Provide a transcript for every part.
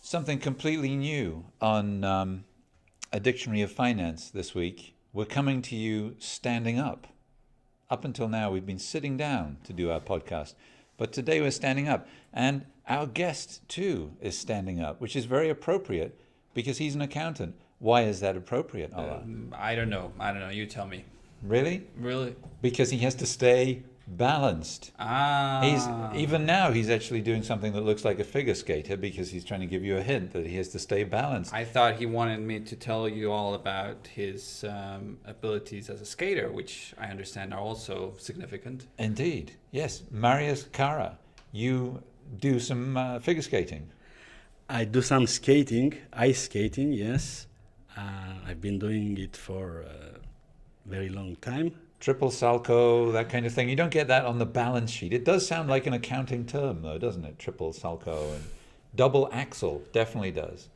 Something completely new on a dictionary of finance this week. We're coming to you standing up. Up until now, we've been sitting down to do our podcast, but today we're standing up. And our guest, too, is standing up, which is very appropriate because he's an accountant. Why is that appropriate, Ola? I don't know. You tell me. Really? Really? Because he has to stay balanced. Even now he's actually doing something that looks like a figure skater because he's trying to give you a hint that he has to stay balanced. I thought he wanted me to tell you all about his abilities as a skater, which I understand are also significant. Indeed. Yes. Marius Cara, you do some figure skating. I do some skating, ice skating, yes. I've been doing it for a very long time. Triple salco, that kind of thing. You don't get that on the balance sheet. It does sound like an accounting term, though, doesn't it? Triple salco and double axle definitely does.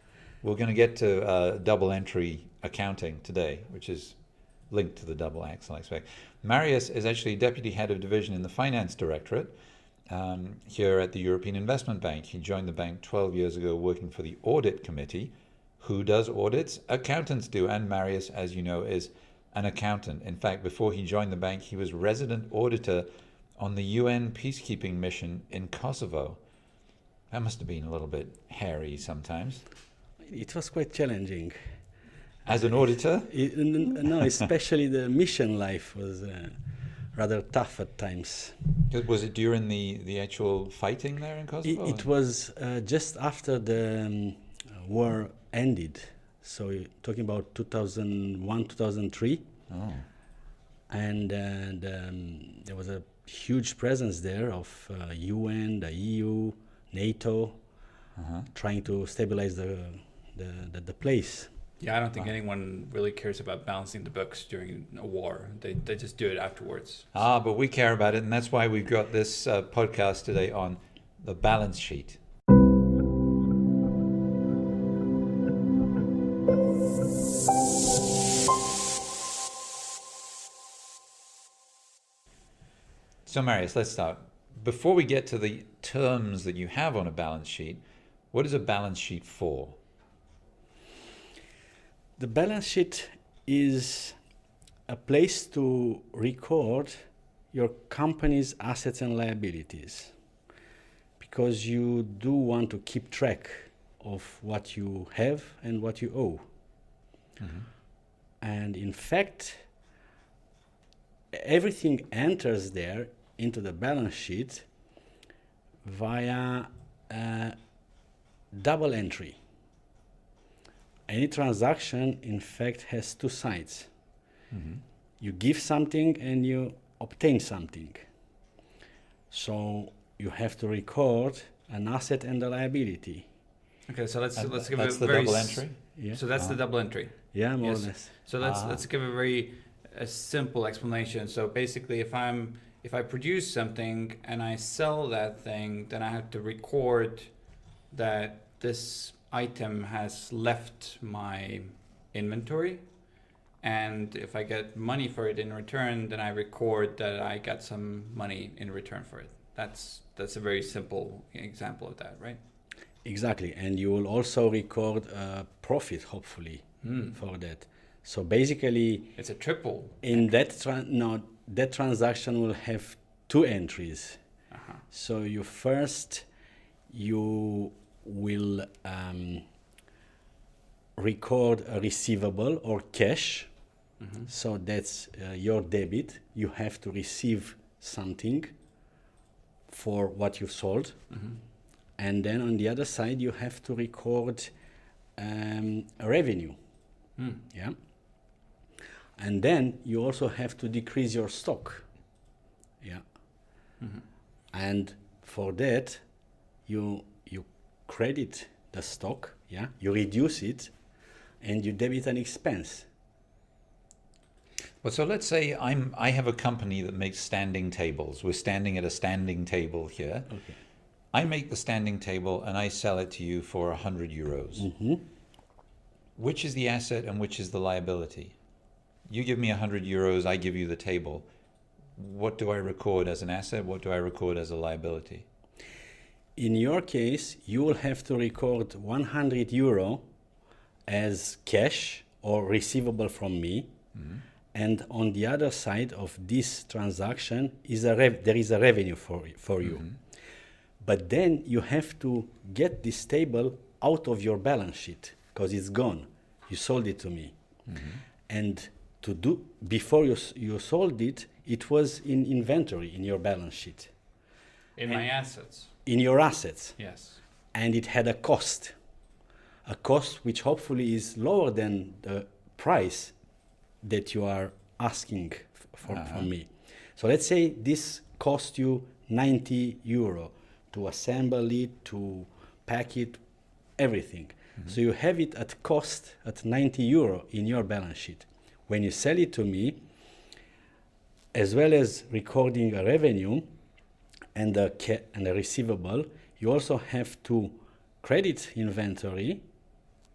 We're going to get to double entry accounting today, which is linked to the double axle, I expect. Marius is actually deputy head of division in the Finance Directorate here at the European Investment Bank. He joined the bank 12 years ago working for the Audit Committee. Who does audits? Accountants do. And Marius, as you know, is an accountant. In fact, before he joined the bank, he was resident auditor on the UN peacekeeping mission in Kosovo. That must have been a little bit hairy sometimes. It was quite challenging. As an auditor? No, especially the mission life was rather tough at times. Was it during the actual fighting there in Kosovo? It was just after the war ended. So talking about 2001, 2003. Oh. And there was a huge presence there of UN, the EU, NATO, trying to stabilize the place. Yeah, I don't think anyone really cares about balancing the books during a war. They just do it afterwards. But we care about it, and that's why we've got this podcast today on the balance sheet. So Marius, let's start. Before we get to the terms that you have on a balance sheet, what is a balance sheet for? The balance sheet is a place to record your company's assets and liabilities, because you do want to keep track of what you have and what you owe. Mm-hmm. And in fact, everything enters there into the balance sheet via double entry. Any transaction, in fact, has two sides. Mm-hmm. You give something and you obtain something. So you have to record an asset and a liability. Okay, so let's give that's a the very double entry. Yeah. So that's the double entry. Yeah, more or less. So let's give a simple explanation. So basically, if I produce something and I sell that thing, then I have to record that this item has left my inventory. And if I get money for it in return, then I record that I got some money in return for it. That's a very simple example of that, right? Exactly. And you will also record a profit, hopefully, for that. So basically, it's a triple. In that that transaction will have two entries. Uh-huh. So you will record a receivable or cash. Mm-hmm. So that's your debit. You have to receive something for what you sold. Mm-hmm. And then on the other side, you have to record a revenue. Yeah. And then you also have to decrease your stock. Yeah. Mm-hmm. And for that, you credit the stock, yeah, you reduce it, and you debit an expense. Well, so let's say I have a company that makes standing tables. We're standing at a standing table here. Okay. I make the standing table and I sell it to you for 100 euros. Mm-hmm. Which is the asset and which is the liability? You give me 100 euros, I give you the table. What do I record as an asset? What do I record as a liability? In your case, you will have to record 100 euro as cash or receivable from me. And on the other side of this transaction is there is a revenue for you. But then you have to get this table out of your balance sheet because it's gone. You sold it to me. And to do before you sold it, it was in inventory in your balance sheet. In my assets. In your assets. Yes. And it had a cost which hopefully is lower than the price that you are asking from me. So let's say this cost you 90 euro to assemble it, to pack it, everything. So you have it at cost at 90 euro in your balance sheet. When you sell it to me, as well as recording a revenue and a receivable, you also have to credit inventory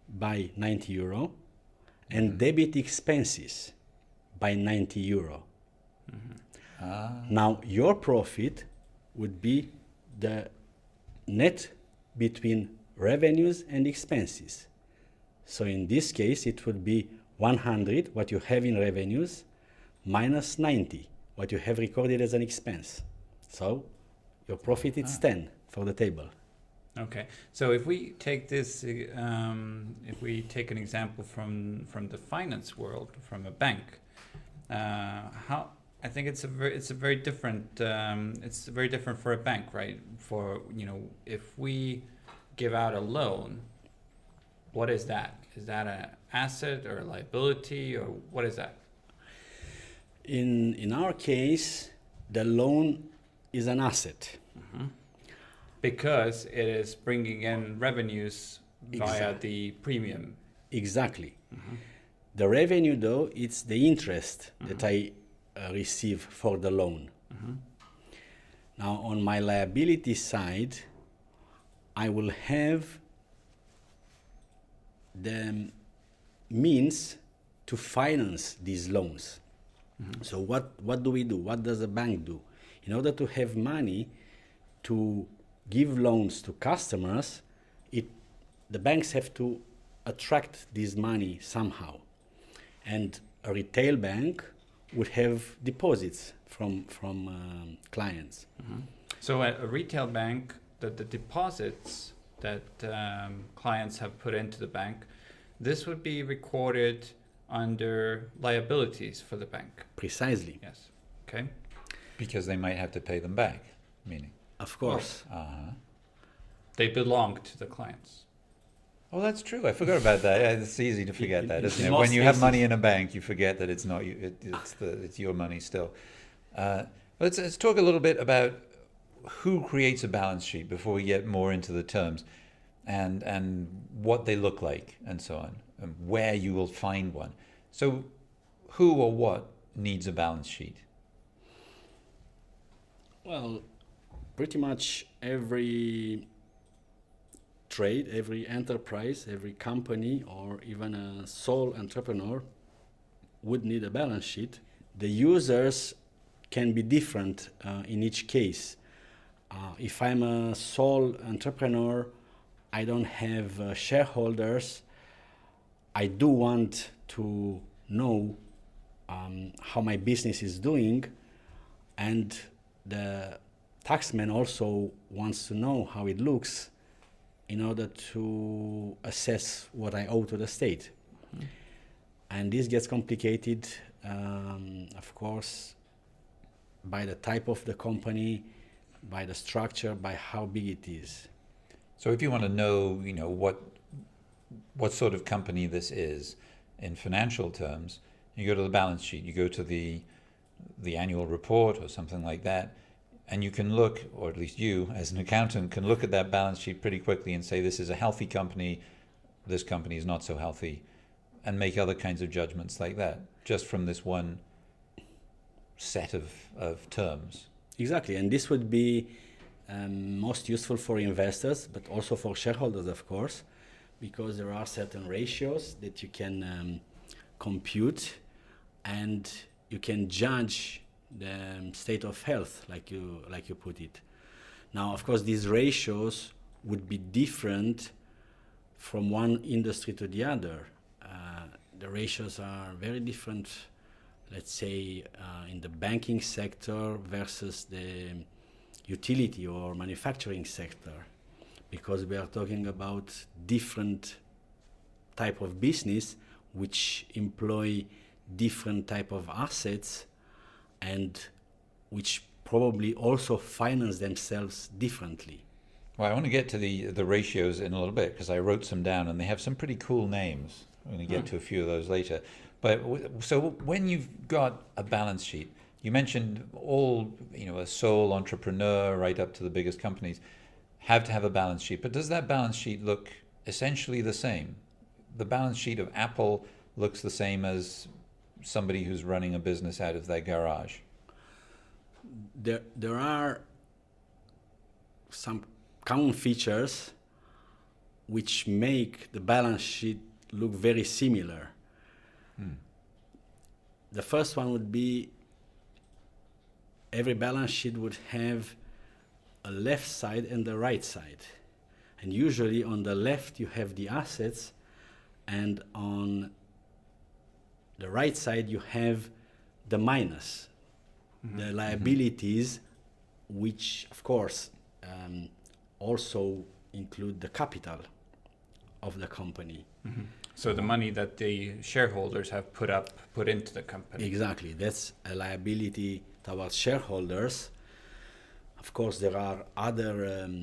by 90 euro and debit expenses by 90 euro. Now your profit would be the net between revenues and expenses. So in this case, it would be 100, what you have in revenues, minus 90, what you have recorded as an expense. So your profit is 10 for the table. Okay, so if we take this, if we take an example from the finance world, from a bank, how I think it's very different for a bank, right? For if we give out a loan, what is that? Is that an asset or a liability, or what is that? In our case, the loan is an asset. Because it is bringing in revenues via the premium. Exactly. The revenue, though, it's the interest that I receive for the loan. Now, on my liability side, I will have the means to finance these loans. So what do we do? What does a bank do? In order to have money to give loans to customers, the banks have to attract this money somehow. And a retail bank would have deposits from clients. So at a retail bank, the deposits that clients have put into the bank, this would be recorded under liabilities for the bank. Precisely. Yes. Okay. Because they might have to pay them back, meaning. Of course. They belong to the clients. Oh, that's true. I forgot about that. Yeah, it's easy to forget that, isn't in it? most When you have cases. money in a bank, you forget that it's not you. It's your money still. Let's talk a little bit about who creates a balance sheet before we get more into the terms, and what they look like, and so on, and where you will find one. So, who or what needs a balance sheet? Well, pretty much every trade, every enterprise, every company, or even a sole entrepreneur would need a balance sheet. The users can be different in each case. If I'm a sole entrepreneur, I don't have shareholders. I do want to know how my business is doing, and the taxman also wants to know how it looks in order to assess what I owe to the state. And this gets complicated, of course, by the type of the company, by the structure, by how big it is. So if you want to know, what sort of company this is in financial terms, you go to the balance sheet, you go to the annual report or something like that, and you can look, or at least you as an accountant can look at that balance sheet pretty quickly and say this is a healthy company, this company is not so healthy, and make other kinds of judgments like that, just from this one set of terms. Exactly, and this would be most useful for investors, but also for shareholders, of course, because there are certain ratios that you can compute, and you can judge the state of health, like you put it. Now, of course, these ratios would be different from one industry to the other. The ratios are very different, let's say, in the banking sector versus the utility or manufacturing sector, because we are talking about different type of business which employ different type of assets and which probably also finance themselves differently. Well, I want to get to the ratios in a little bit because I wrote some down and they have some pretty cool names. I'm going to get to a few of those later. But so when you've got a balance sheet, you mentioned all, a sole entrepreneur right up to the biggest companies have to have a balance sheet. But does that balance sheet look essentially the same? The balance sheet of Apple looks the same as somebody who's running a business out of their garage? There are some common features which make the balance sheet look very similar. The first one would be every balance sheet would have a left side and a right side. And usually on the left you have the assets, and on the right side you have the minus, the liabilities, which of course also include the capital of the company. So the money that the shareholders have put into the company. Exactly, that's a liability towards shareholders. Of course, there are other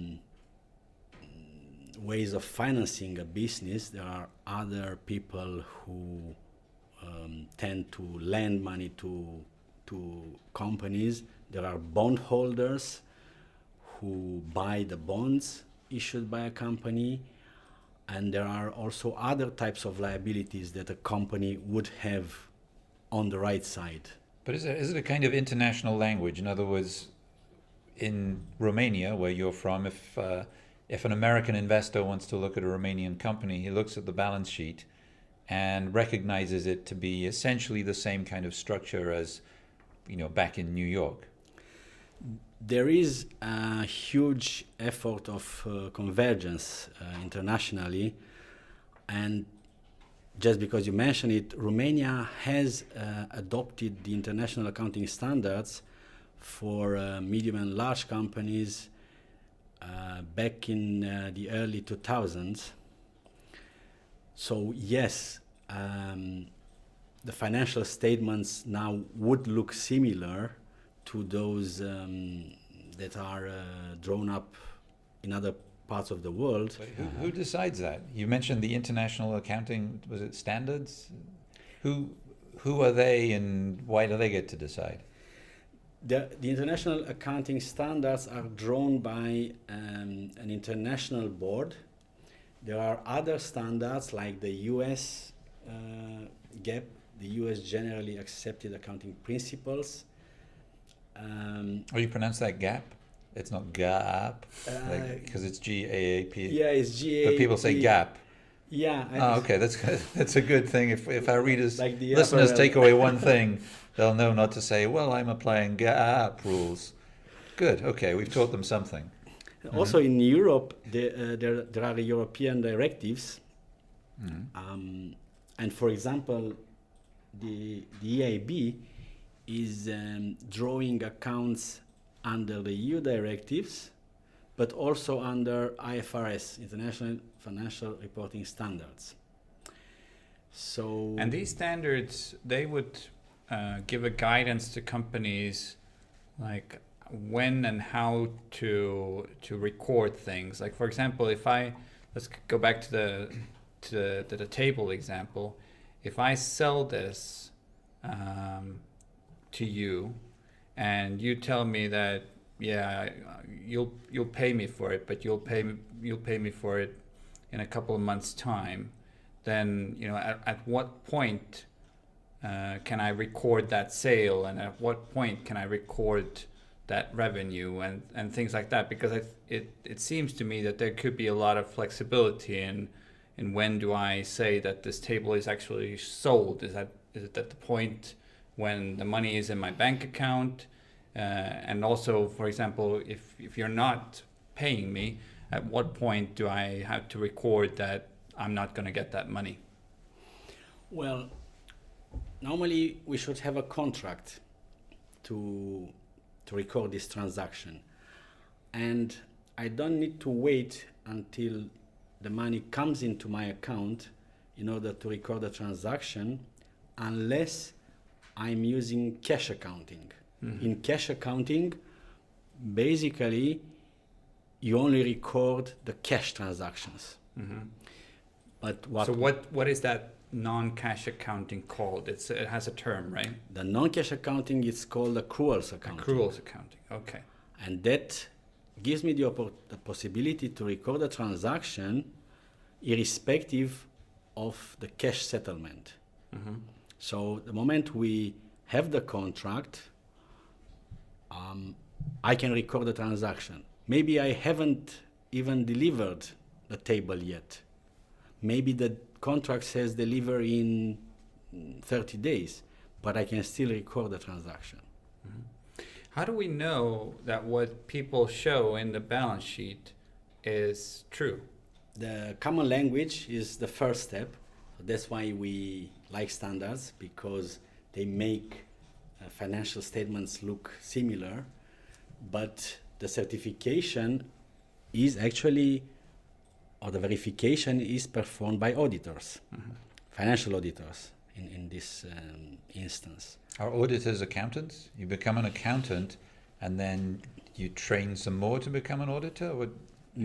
ways of financing a business. There are other people who tend to lend money to companies. There are bondholders who buy the bonds issued by a company. And there are also other types of liabilities that a company would have on the right side. But is it a kind of international language? In other words, in Romania, where you're from, if an American investor wants to look at a Romanian company, he looks at the balance sheet and recognizes it to be essentially the same kind of structure as, back in New York. There is a huge effort of convergence internationally, and just because you mentioned it, Romania has adopted the international accounting standards for medium and large companies back in the early 2000s. So yes, the financial statements now would look similar to those that are drawn up in other parts of the world. But who decides that? You mentioned the international accounting, was it standards? Who are they and why do they get to decide? The international accounting standards are drawn by an international board. There are other standards like the US GAAP, the US Generally Accepted Accounting Principles. You pronounce that GAAP? It's not GAAP, because it's GAAP. Yeah, it's GAAP. But people say GAAP. Yeah. Okay, that's a good thing. If our readers, like listeners take away one thing, they'll know not to say, well, I'm applying GAAP rules. Good, okay, we've taught them something. Also in Europe, there are European directives. And for example, the EIB is drawing accounts under the EU directives, but also under IFRS, International Financial Reporting Standards. So, and these standards, they would give a guidance to companies, like when and how to record things. Like for example, let's go back to the table example. If I sell this to you, and you tell me that you'll pay me for it, but you'll pay me for it in a couple of months' time, then at what point can I record that sale, and at what point can I record that revenue and things like that? Because it seems to me that there could be a lot of flexibility in when do I say that this table is actually sold? Is it at the point when the money is in my bank account? And also, for example, if you're not paying me, at what point do I have to record that I'm not going to get that money? Well, normally we should have a contract to record this transaction. And I don't need to wait until the money comes into my account in order to record the transaction, unless I'm using cash accounting. Mm-hmm. In cash accounting, basically, you only record the cash transactions. Mm-hmm. But So what is that non-cash accounting called? It has a term, right? The non-cash accounting is called accruals accounting. Accruals accounting. Okay. And that gives me the possibility to record a transaction irrespective of the cash settlement. Mm-hmm. So the moment we have the contract, I can record the transaction. Maybe I haven't even delivered the table yet. Maybe the contract says deliver in 30 days, but I can still record the transaction. Mm-hmm. How do we know that what people show in the balance sheet is true? The common language is the first step. That's why we like standards, because they make financial statements look similar, but the certification is actually, or the verification is performed by auditors, Mm-hmm. financial auditors in this instance. Are auditors accountants? You become an accountant and then you train some more to become an auditor?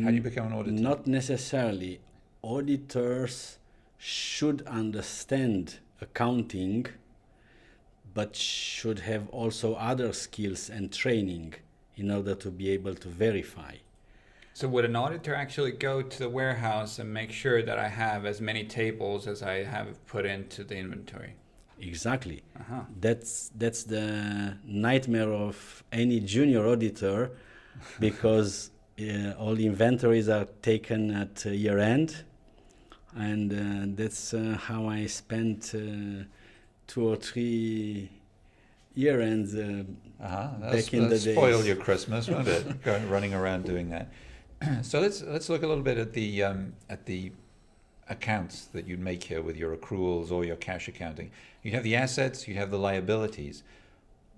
How do you become an auditor? Not necessarily. Auditors should understand accounting, but should have also other skills and training in order to be able to verify. So would an auditor actually go to the warehouse and make sure that I have as many tables as I have put into the inventory? Exactly. Uh-huh. That's the nightmare of any junior auditor, because all the inventories are taken at year end, and that's how I spent 2 or 3 year ends back in the days. Spoil your Christmas, won't it? Running around doing that. So let's look a little bit at the accounts that you'd make here with your accruals or your cash accounting. You have the assets, you have the liabilities.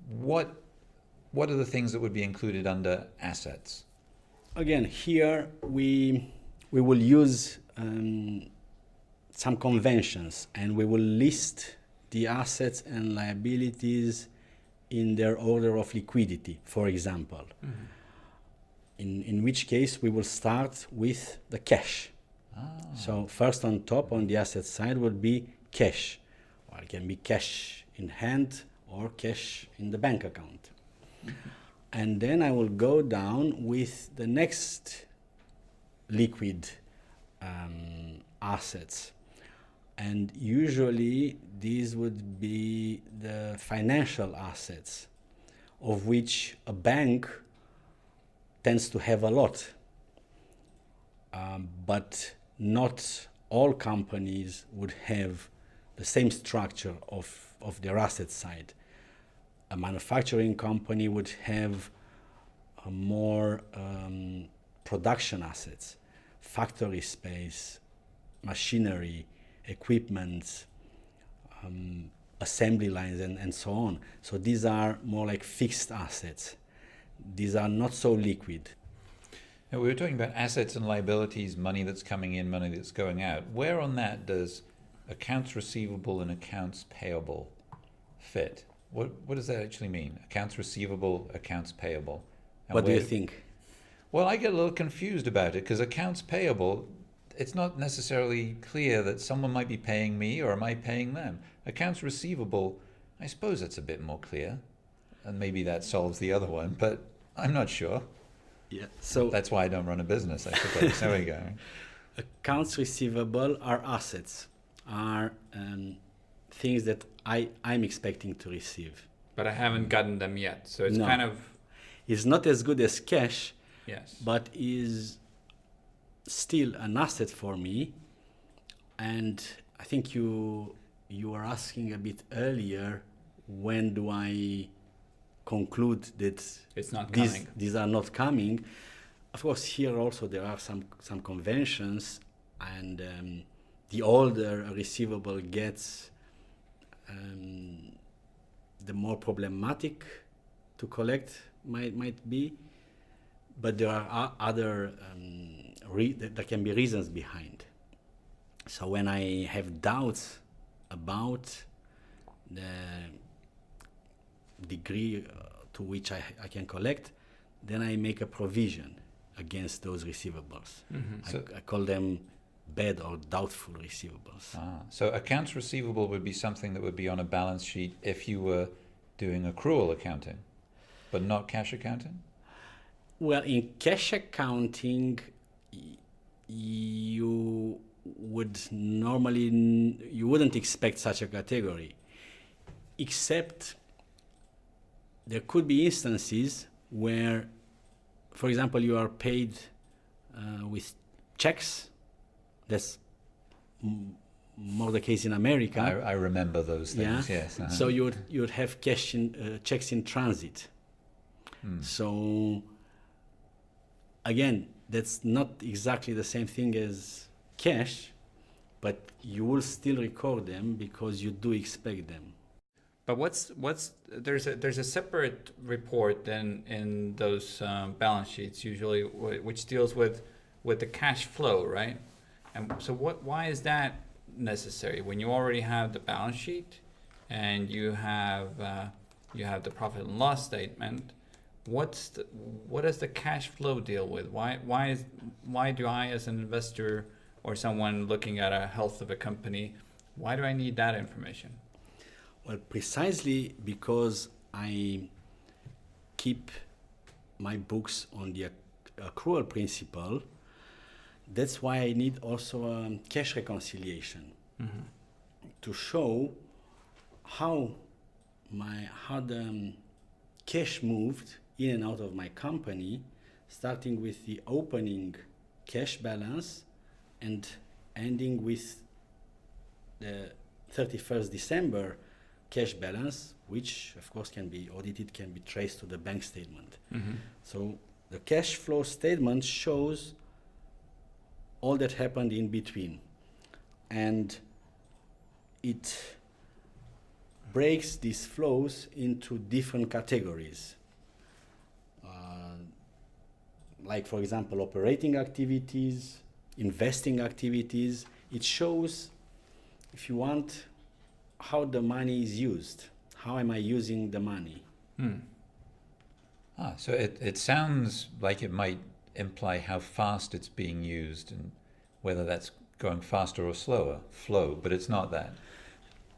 What are the things that would be included under assets? Again, here we will use some conventions, and we will list the assets and liabilities in their order of liquidity, for example. Mm-hmm. In which case we will start with the cash. So first on top on the asset side would be cash. Or it can be cash in hand or cash in the bank account. Mm-hmm. And then I will go down with the next liquid assets. And usually these would be the financial assets, of which a bank tends to have a lot. But not all companies would have the same structure of their asset side. A manufacturing company would have more production assets, factory space, machinery, equipment, assembly lines, and so on. So these are more like fixed assets. These are not so liquid. Now, we were talking about assets and liabilities, money that's coming in, money that's going out. Where on that does accounts receivable and accounts payable fit? What does that actually mean? Accounts receivable, accounts payable. And what do you think? Well, I get a little confused about it, because accounts payable, it's not necessarily clear that someone might be paying me or am I paying them. Accounts receivable, I suppose that's a bit more clear, and maybe that solves the other one, but I'm not sure. Yeah. So that's why I don't run a business, I suppose. There we go. Accounts receivable are assets, are things that I'm expecting to receive. But I haven't gotten them yet, so it's No. kind of... It's not as good as cash, Yes. but is still an asset for me. And I think you were asking a bit earlier, when do I conclude that It's not these, coming. these are not coming. Of course, here also there are some conventions, and the older a receivable gets, the more problematic to collect might be. But there are other there can be reasons behind. So when I have doubts about the degree to which I can collect, then I make a provision against those receivables. I call them bad or doubtful receivables. So accounts receivable would be something that would be on a balance sheet if you were doing accrual accounting, but not cash accounting? Well, in cash accounting, you wouldn't expect such a category, except there could be instances where, for example, you are paid with checks. That's more the case in America. I remember those things, Yeah. yes. So you would have cash checks in transit. So again, that's not exactly the same thing as cash, but you will still record them because you do expect them. But there's a separate report then in those balance sheets usually which deals with the cash flow, right? And so why is that necessary when you already have the balance sheet and you have the profit and loss statement? What does the cash flow deal with? Why do I, as an investor or someone looking at a health of a company, why do I need that information? Well, precisely because I keep my books on the accrual principle. That's why I need also a cash reconciliation to show how the cash moved in and out of my company, starting with the opening cash balance and ending with the 31st December cash balance, which of course can be audited, can be traced to the bank statement. So the cash flow statement shows all that happened in between, and it breaks these flows into different categories. Like, for example, operating activities, investing activities. It shows, if you want, how the money is used. How am I using the money? So it sounds like it might imply how fast it's being used and whether that's going faster or slower, flow, but it's not that.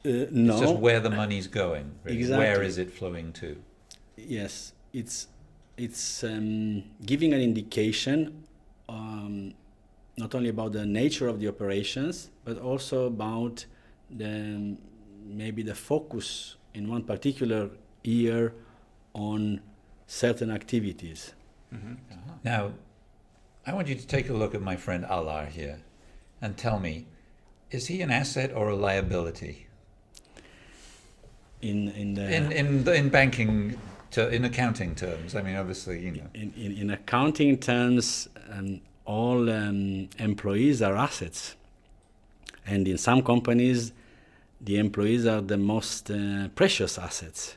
No. It's just where the money's going. Really. Exactly. Where is it flowing to? Yes, it's giving an indication not only about the nature of the operations, but also about maybe the focus in one particular year on certain activities. Now, I want you to take a look at my friend Alar here and tell me, is he an asset or a liability? In banking, in accounting terms. I mean, obviously, you know. In accounting terms, all employees are assets, and in some companies, the employees are the most precious assets.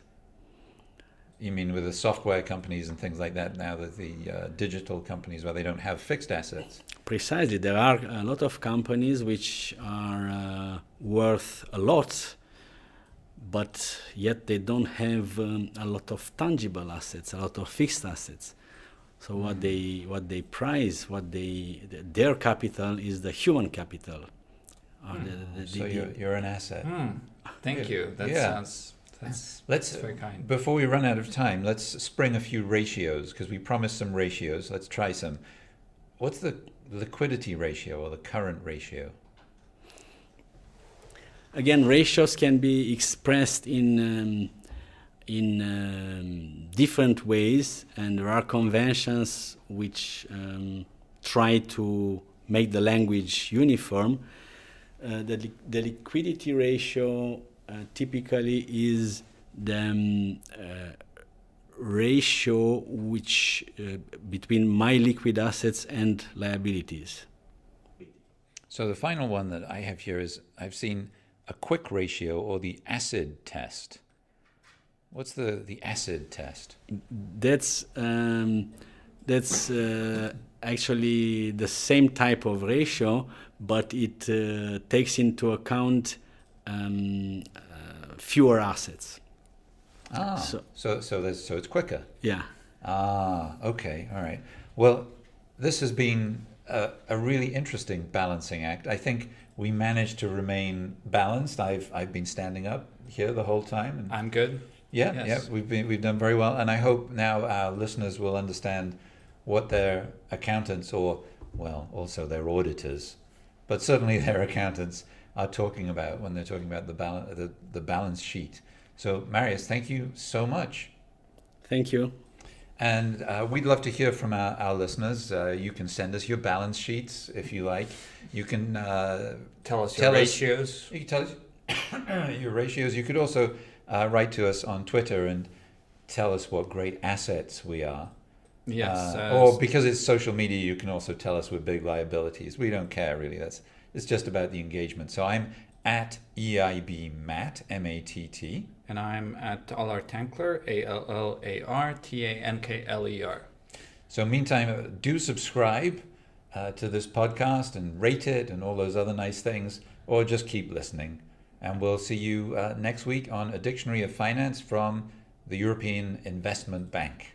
You mean with the software companies and things like that now, that the digital companies where they don't have fixed assets? Precisely. There are a lot of companies which are worth a lot, but yet they don't have a lot of tangible assets, a lot of fixed assets. So what they prize, their capital is the human capital. So you're an asset. Thank you. That sounds... That's very kind. Before we run out of time, let's spring a few ratios, because we promised some ratios. Let's try some. What's the liquidity ratio or the current ratio? Again, ratios can be expressed in different ways, and there are conventions which try to make the language uniform. The liquidity ratio typically is the ratio which between my liquid assets and liabilities. So the final one that I have here is I've seen a quick ratio or the acid test. What's the acid test? That's actually the same type of ratio, but it takes into account fewer assets. So it's quicker. Yeah. Okay, all right. Well, this has been a really interesting balancing act. I think we managed to remain balanced. I've been standing up here the whole time. And I'm good. yeah, Yes. we've done very well, and I hope now our listeners will understand what their accountants, or well, also their auditors, but certainly their accountants, are talking about when they're talking about the balance sheet. So, Marius, thank you so much. Thank you. And we'd love to hear from our listeners. You can send us your balance sheets if you like. You can Tell us your ratios. You can tell us your ratios. You could also write to us on Twitter and tell us what great assets we are. Yes. Or because it's social media, you can also tell us we're big liabilities. We don't care really. It's just about the engagement. So I'm at EIB Matt, M-A-T-T. And I'm at Allartankler, Allartankler. So meantime, do subscribe to this podcast and rate it and all those other nice things, or just keep listening. And we'll see you next week on A Dictionary of Finance from the European Investment Bank.